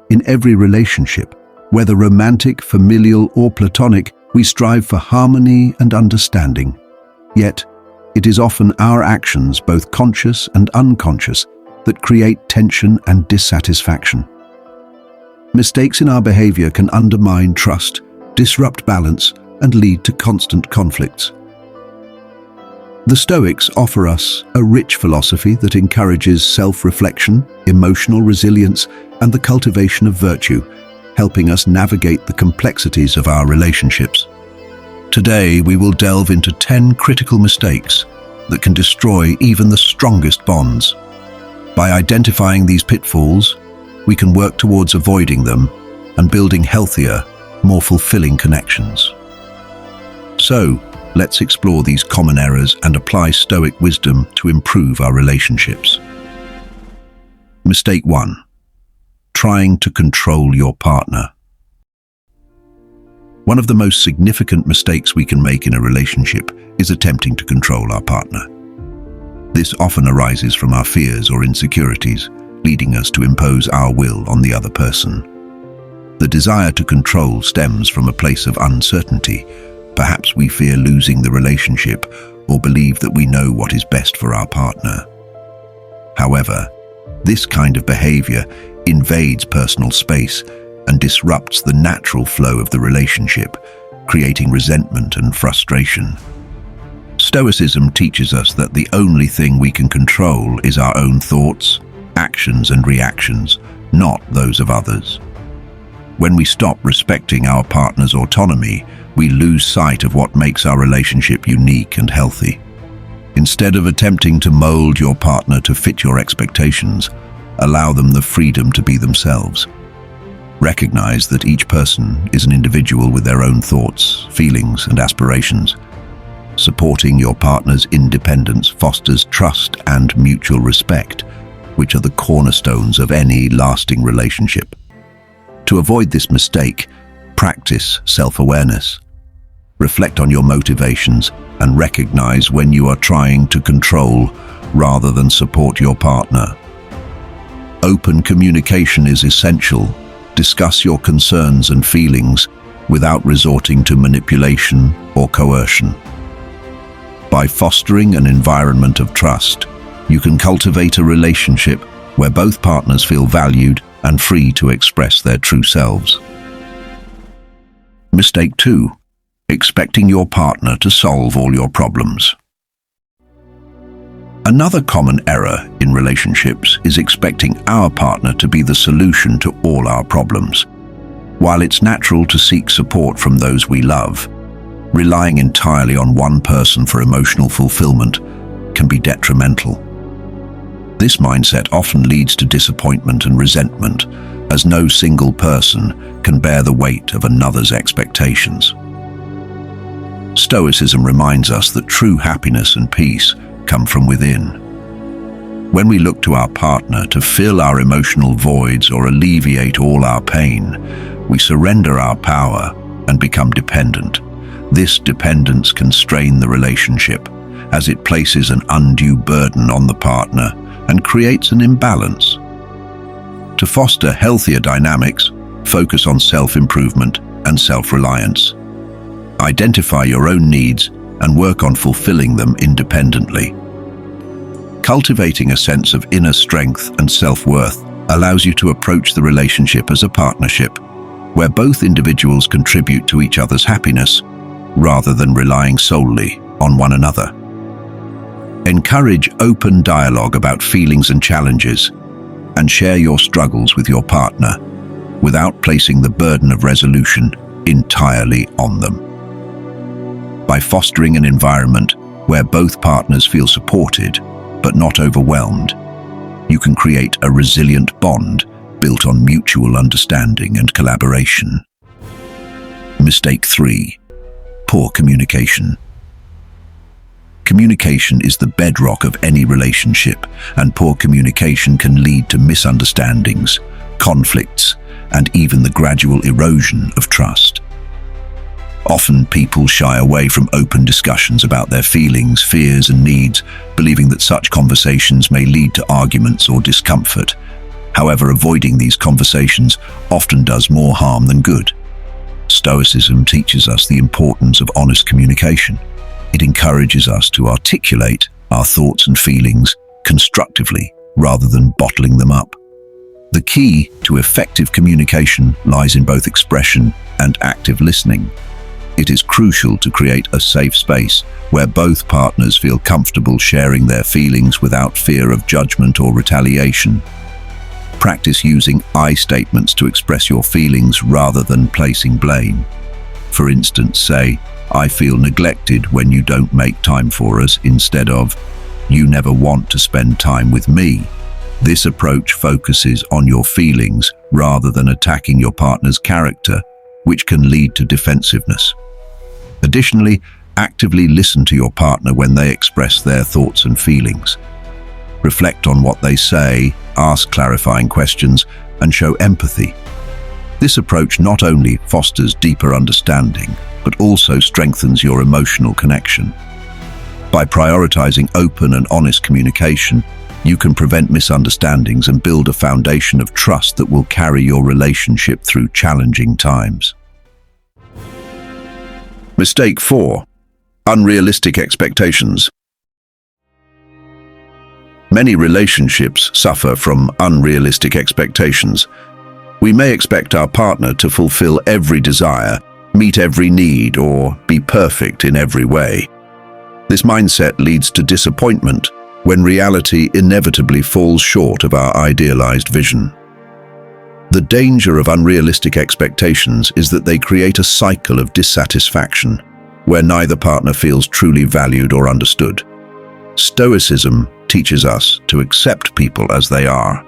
In every relationship, whether romantic, familial, or platonic, we strive for harmony and understanding. Yet, it is often our actions, both conscious and unconscious, that create tension and dissatisfaction. Mistakes in our behavior can undermine trust, disrupt balance, and lead to constant conflicts. The Stoics offer us a rich philosophy that encourages self-reflection, emotional resilience, and the cultivation of virtue, helping us navigate the complexities of our relationships. Today, we will delve into 10 critical mistakes that can destroy even the strongest bonds. By identifying these pitfalls, we can work towards avoiding them and building healthier, more fulfilling connections. So, let's explore these common errors and apply Stoic wisdom to improve our relationships. Mistake 1. Trying to control your partner. One of the most significant mistakes we can make in a relationship is attempting to control our partner. This often arises from our fears or insecurities, leading us to impose our will on the other person. The desire to control stems from a place of uncertainty. Perhaps we fear losing the relationship or believe that we know what is best for our partner. However, this kind of behavior invades personal space and disrupts the natural flow of the relationship, creating resentment and frustration. Stoicism teaches us that the only thing we can control is our own thoughts, actions, and reactions, not those of others. When we stop respecting our partner's autonomy, we lose sight of what makes our relationship unique and healthy. Instead of attempting to mold your partner to fit your expectations, allow them the freedom to be themselves. Recognize that each person is an individual with their own thoughts, feelings, and aspirations. Supporting your partner's independence fosters trust and mutual respect, which are the cornerstones of any lasting relationship. To avoid this mistake, practice self-awareness. Reflect on your motivations and recognize when you are trying to control rather than support your partner. Open communication is essential. Discuss your concerns and feelings without resorting to manipulation or coercion. By fostering an environment of trust, you can cultivate a relationship where both partners feel valued and free to express their true selves. Mistake 2. Expecting your partner to solve all your problems. Another common error in relationships is expecting our partner to be the solution to all our problems. While it's natural to seek support from those we love, relying entirely on one person for emotional fulfillment can be detrimental. This mindset often leads to disappointment and resentment, as no single person can bear the weight of another's expectations. Stoicism reminds us that true happiness and peace come from within. When we look to our partner to fill our emotional voids or alleviate all our pain, we surrender our power and become dependent. This dependence can strain the relationship, as it places an undue burden on the partner and creates an imbalance. To foster healthier dynamics, focus on self-improvement and self-reliance. Identify your own needs and work on fulfilling them independently. Cultivating a sense of inner strength and self-worth allows you to approach the relationship as a partnership, where both individuals contribute to each other's happiness rather than relying solely on one another. Encourage open dialogue about feelings and challenges, and share your struggles with your partner without placing the burden of resolution entirely on them. By fostering an environment where both partners feel supported but not overwhelmed, you can create a resilient bond built on mutual understanding and collaboration. Mistake 3. Poor communication. Communication is the bedrock of any relationship, and poor communication can lead to misunderstandings, conflicts, and even the gradual erosion of trust. Often people shy away from open discussions about their feelings, fears, and needs, believing that such conversations may lead to arguments or discomfort. However, avoiding these conversations often does more harm than good. Stoicism teaches us the importance of honest communication. It encourages us to articulate our thoughts and feelings constructively rather than bottling them up. The key to effective communication lies in both expression and active listening. It is crucial to create a safe space where both partners feel comfortable sharing their feelings without fear of judgment or retaliation. Practice using I statements to express your feelings rather than placing blame. For instance, say, "I feel neglected when you don't make time for us," instead of, "You never want to spend time with me." This approach focuses on your feelings rather than attacking your partner's character, which can lead to defensiveness. Additionally, actively listen to your partner when they express their thoughts and feelings. Reflect on what they say, ask clarifying questions, and show empathy. This approach not only fosters deeper understanding, but also strengthens your emotional connection. By prioritizing open and honest communication, you can prevent misunderstandings and build a foundation of trust that will carry your relationship through challenging times. Mistake 4. Unrealistic expectations. Many relationships suffer from unrealistic expectations. We may expect our partner to fulfill every desire, meet every need, or be perfect in every way. This mindset leads to disappointment when reality inevitably falls short of our idealized vision. The danger of unrealistic expectations is that they create a cycle of dissatisfaction, where neither partner feels truly valued or understood. Stoicism teaches us to accept people as they are,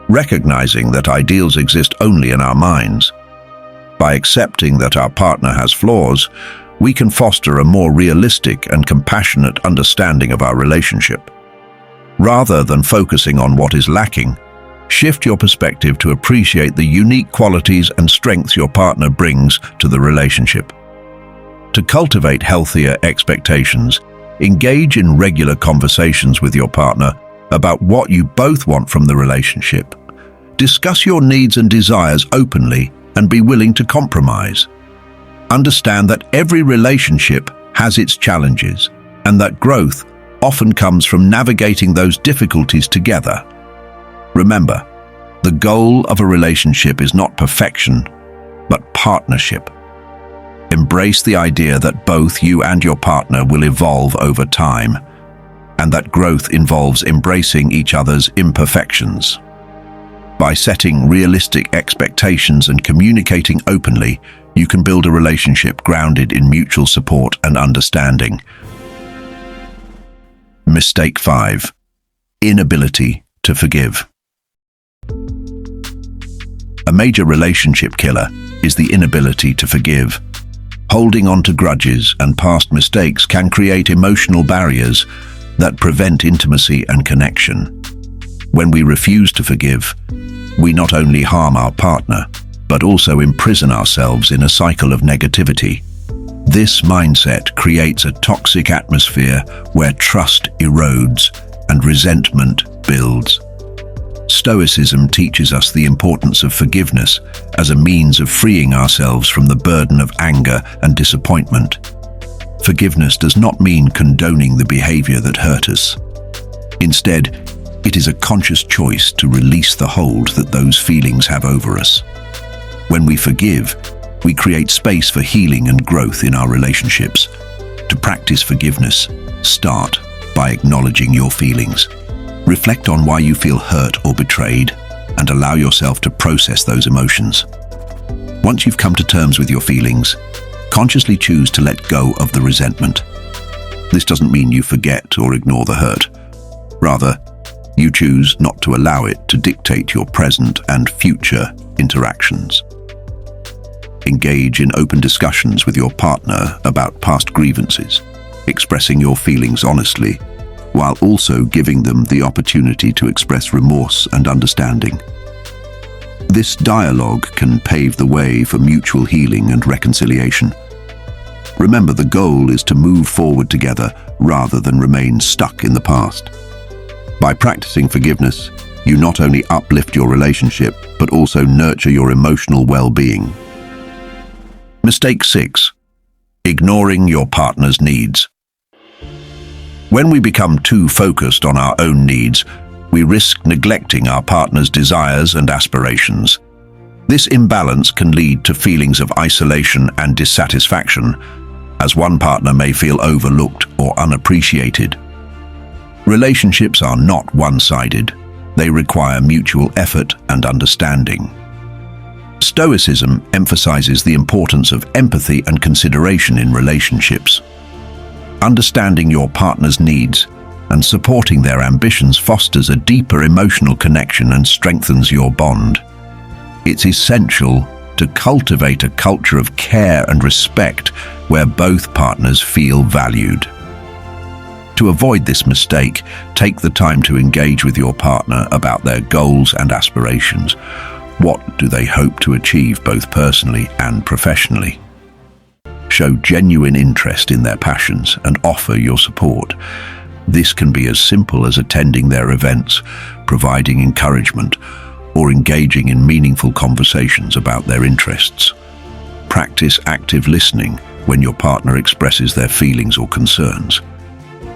recognizing that ideals exist only in our minds. By accepting that our partner has flaws, we can foster a more realistic and compassionate understanding of our relationship. Rather than focusing on what is lacking, shift your perspective to appreciate the unique qualities and strengths your partner brings to the relationship. To cultivate healthier expectations, engage in regular conversations with your partner about what you both want from the relationship. Discuss your needs and desires openly and be willing to compromise. Understand that every relationship has its challenges and that growth often comes from navigating those difficulties together. Remember, the goal of a relationship is not perfection, but partnership. Embrace the idea that both you and your partner will evolve over time, and that growth involves embracing each other's imperfections. By setting realistic expectations and communicating openly, you can build a relationship grounded in mutual support and understanding. Mistake 5. Inability to forgive. A major relationship killer is the inability to forgive. Holding on to grudges and past mistakes can create emotional barriers that prevent intimacy and connection. When we refuse to forgive, we not only harm our partner, but also imprison ourselves in a cycle of negativity. This mindset creates a toxic atmosphere where trust erodes and resentment builds. Stoicism teaches us the importance of forgiveness as a means of freeing ourselves from the burden of anger and disappointment. Forgiveness does not mean condoning the behavior that hurt us. Instead, it is a conscious choice to release the hold that those feelings have over us. When we forgive, we create space for healing and growth in our relationships. To practice forgiveness, start by acknowledging your feelings. Reflect on why you feel hurt or betrayed, and allow yourself to process those emotions. Once you've come to terms with your feelings, consciously choose to let go of the resentment. This doesn't mean you forget or ignore the hurt. Rather, you choose not to allow it to dictate your present and future interactions. Engage in open discussions with your partner about past grievances, expressing your feelings honestly, while also giving them the opportunity to express remorse and understanding. This dialogue can pave the way for mutual healing and reconciliation. Remember, the goal is to move forward together rather than remain stuck in the past. By practicing forgiveness, you not only uplift your relationship, but also nurture your emotional well-being. Mistake 6. Ignoring your partner's needs. When we become too focused on our own needs, we risk neglecting our partner's desires and aspirations. This imbalance can lead to feelings of isolation and dissatisfaction, as one partner may feel overlooked or unappreciated. Relationships are not one-sided. They require mutual effort and understanding. Stoicism emphasizes the importance of empathy and consideration in relationships. Understanding your partner's needs and supporting their ambitions fosters a deeper emotional connection and strengthens your bond. It's essential to cultivate a culture of care and respect where both partners feel valued. To avoid this mistake, take the time to engage with your partner about their goals and aspirations. What do they hope to achieve both personally and professionally? Show genuine interest in their passions and offer your support. This can be as simple as attending their events, providing encouragement, or engaging in meaningful conversations about their interests. Practice active listening when your partner expresses their feelings or concerns.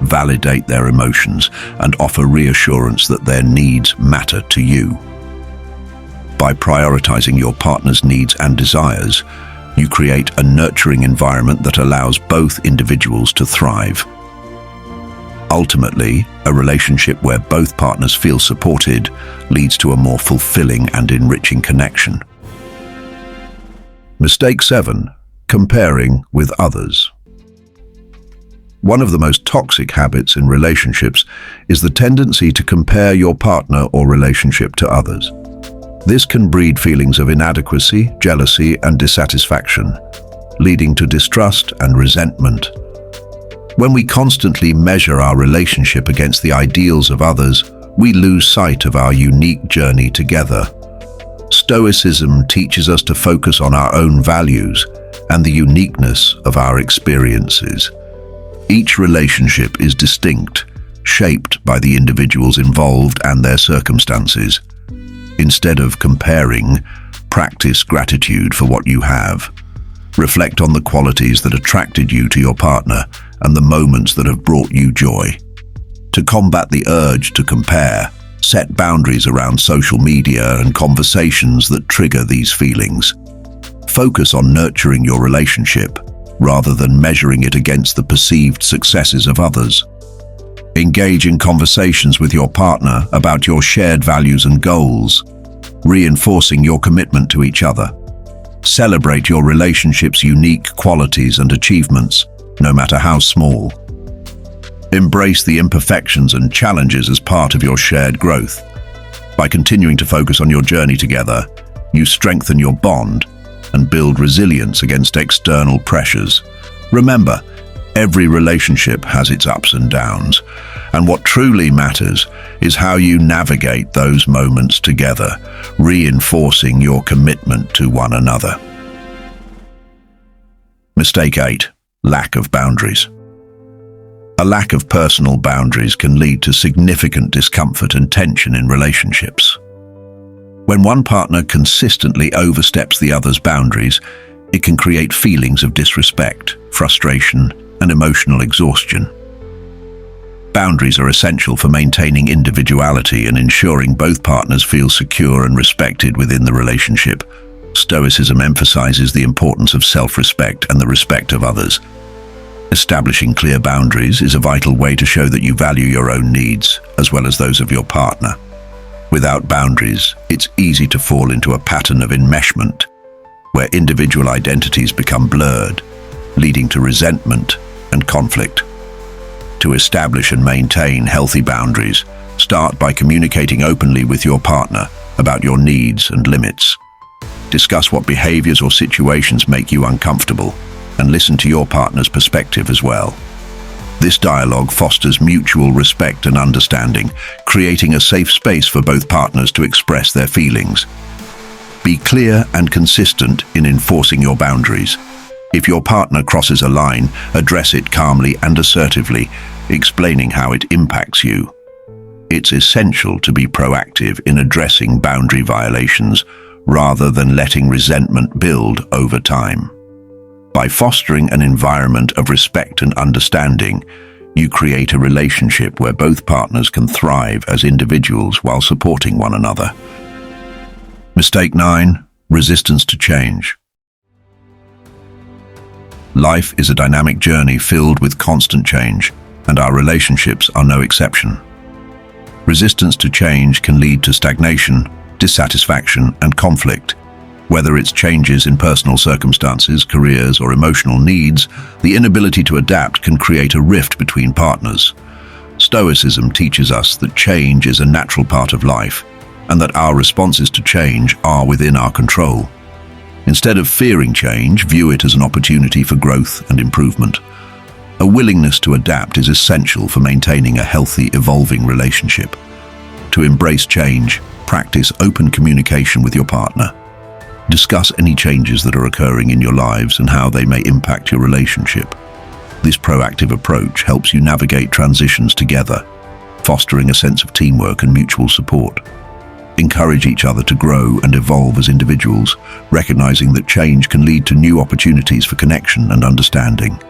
Validate their emotions and offer reassurance that their needs matter to you. By prioritizing your partner's needs and desires, you create a nurturing environment that allows both individuals to thrive. Ultimately, a relationship where both partners feel supported leads to a more fulfilling and enriching connection. Mistake 7. Comparing with others. One of the most toxic habits in relationships is the tendency to compare your partner or relationship to others. This can breed feelings of inadequacy, jealousy, and dissatisfaction, leading to distrust and resentment. When we constantly measure our relationship against the ideals of others, we lose sight of our unique journey together. Stoicism teaches us to focus on our own values and the uniqueness of our experiences. Each relationship is distinct, shaped by the individuals involved and their circumstances. Instead of comparing, practice gratitude for what you have. Reflect on the qualities that attracted you to your partner and the moments that have brought you joy. To combat the urge to compare, set boundaries around social media and conversations that trigger these feelings. Focus on nurturing your relationship rather than measuring it against the perceived successes of others. Engage in conversations with your partner about your shared values and goals, reinforcing your commitment to each other. Celebrate your relationship's unique qualities and achievements, no matter how small. Embrace the imperfections and challenges as part of your shared growth. By continuing to focus on your journey together, you strengthen your bond and build resilience against external pressures. Remember, every relationship has its ups and downs, and what truly matters is how you navigate those moments together, reinforcing your commitment to one another. Mistake 8. Lack of boundaries. A lack of personal boundaries can lead to significant discomfort and tension in relationships. When one partner consistently oversteps the other's boundaries, it can create feelings of disrespect, frustration, and emotional exhaustion. Boundaries are essential for maintaining individuality and ensuring both partners feel secure and respected within the relationship. Stoicism emphasizes the importance of self-respect and the respect of others. Establishing clear boundaries is a vital way to show that you value your own needs, as well as those of your partner. Without boundaries, it's easy to fall into a pattern of enmeshment, where individual identities become blurred, leading to resentment and conflict. To establish and maintain healthy boundaries, start by communicating openly with your partner about your needs and limits. Discuss what behaviors or situations make you uncomfortable, and listen to your partner's perspective as well. This dialogue fosters mutual respect and understanding, creating a safe space for both partners to express their feelings. Be clear and consistent in enforcing your boundaries. If your partner crosses a line, address it calmly and assertively, explaining how it impacts you. it's essential to be proactive in addressing boundary violations rather than letting resentment build over time. By fostering an environment of respect and understanding, you create a relationship where both partners can thrive as individuals while supporting one another. Mistake 9. Resistance to change. Life is a dynamic journey filled with constant change, and our relationships are no exception. Resistance to change can lead to stagnation, dissatisfaction, and conflict. Whether it's changes in personal circumstances, careers, or emotional needs, the inability to adapt can create a rift between partners. Stoicism teaches us that change is a natural part of life, and that our responses to change are within our control. Instead of fearing change, view it as an opportunity for growth and improvement. A willingness to adapt is essential for maintaining a healthy, evolving relationship. To embrace change, practice open communication with your partner. Discuss any changes that are occurring in your lives and how they may impact your relationship. This proactive approach helps you navigate transitions together, fostering a sense of teamwork and mutual support. Encourage each other to grow and evolve as individuals, recognizing that change can lead to new opportunities for connection and understanding.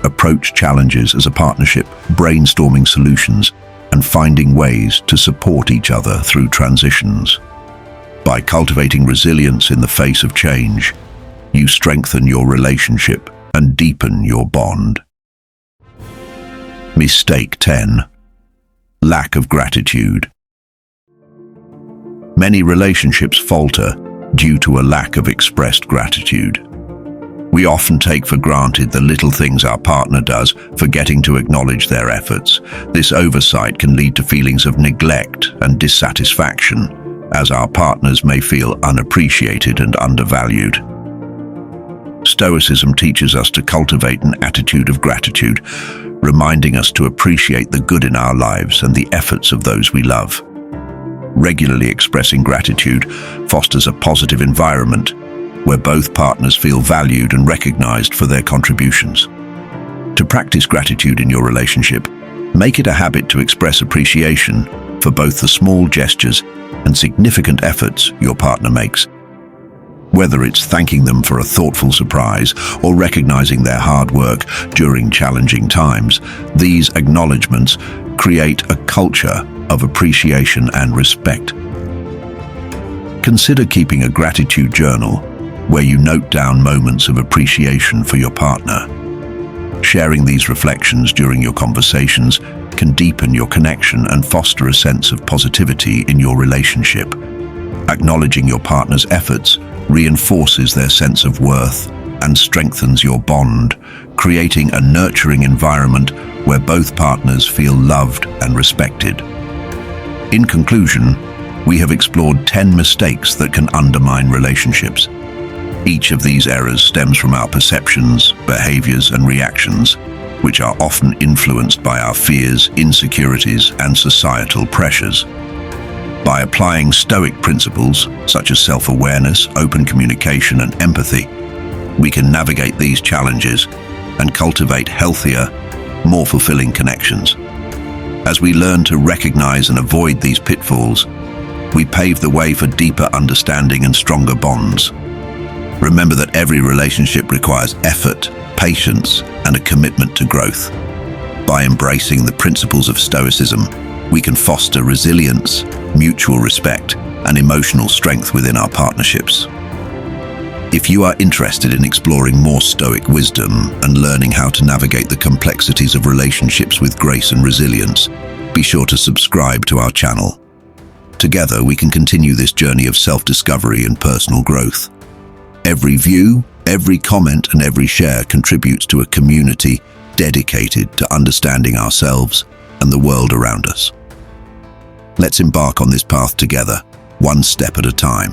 Approach challenges as a partnership, brainstorming solutions, and finding ways to support each other through transitions. By cultivating resilience in the face of change, you strengthen your relationship and deepen your bond. Mistake 10. Lack of gratitude. Many relationships falter due to a lack of expressed gratitude. We often take for granted the little things our partner does, forgetting to acknowledge their efforts. This oversight can lead to feelings of neglect and dissatisfaction, as our partners may feel unappreciated and undervalued. Stoicism teaches us to cultivate an attitude of gratitude, reminding us to appreciate the good in our lives and the efforts of those we love. Regularly expressing gratitude fosters a positive environment where both partners feel valued and recognized for their contributions. To practice gratitude in your relationship, make it a habit to express appreciation for both the small gestures and significant efforts your partner makes. Whether it's thanking them for a thoughtful surprise or recognizing their hard work during challenging times, these acknowledgements create a culture of appreciation and respect. Consider keeping a gratitude journal where you note down moments of appreciation for your partner. Sharing these reflections during your conversations can deepen your connection and foster a sense of positivity in your relationship. Acknowledging your partner's efforts reinforces their sense of worth and strengthens your bond, creating a nurturing environment where both partners feel loved and respected. In conclusion, we have explored 10 mistakes that can undermine relationships. Each of these errors stems from our perceptions, behaviors, and reactions, which are often influenced by our fears, insecurities, and societal pressures. By applying Stoic principles, such as self-awareness, open communication, and empathy, we can navigate these challenges and cultivate healthier, more fulfilling connections. As we learn to recognize and avoid these pitfalls, we pave the way for deeper understanding and stronger bonds. Remember that every relationship requires effort, patience, and a commitment to growth. By embracing the principles of Stoicism, we can foster resilience, mutual respect, and emotional strength within our partnerships. If you are interested in exploring more Stoic wisdom and learning how to navigate the complexities of relationships with grace and resilience, be sure to subscribe to our channel. Together, we can continue this journey of self-discovery and personal growth. Every view, every comment, and every share contributes to a community dedicated to understanding ourselves and the world around us. Let's embark on this path together, one step at a time.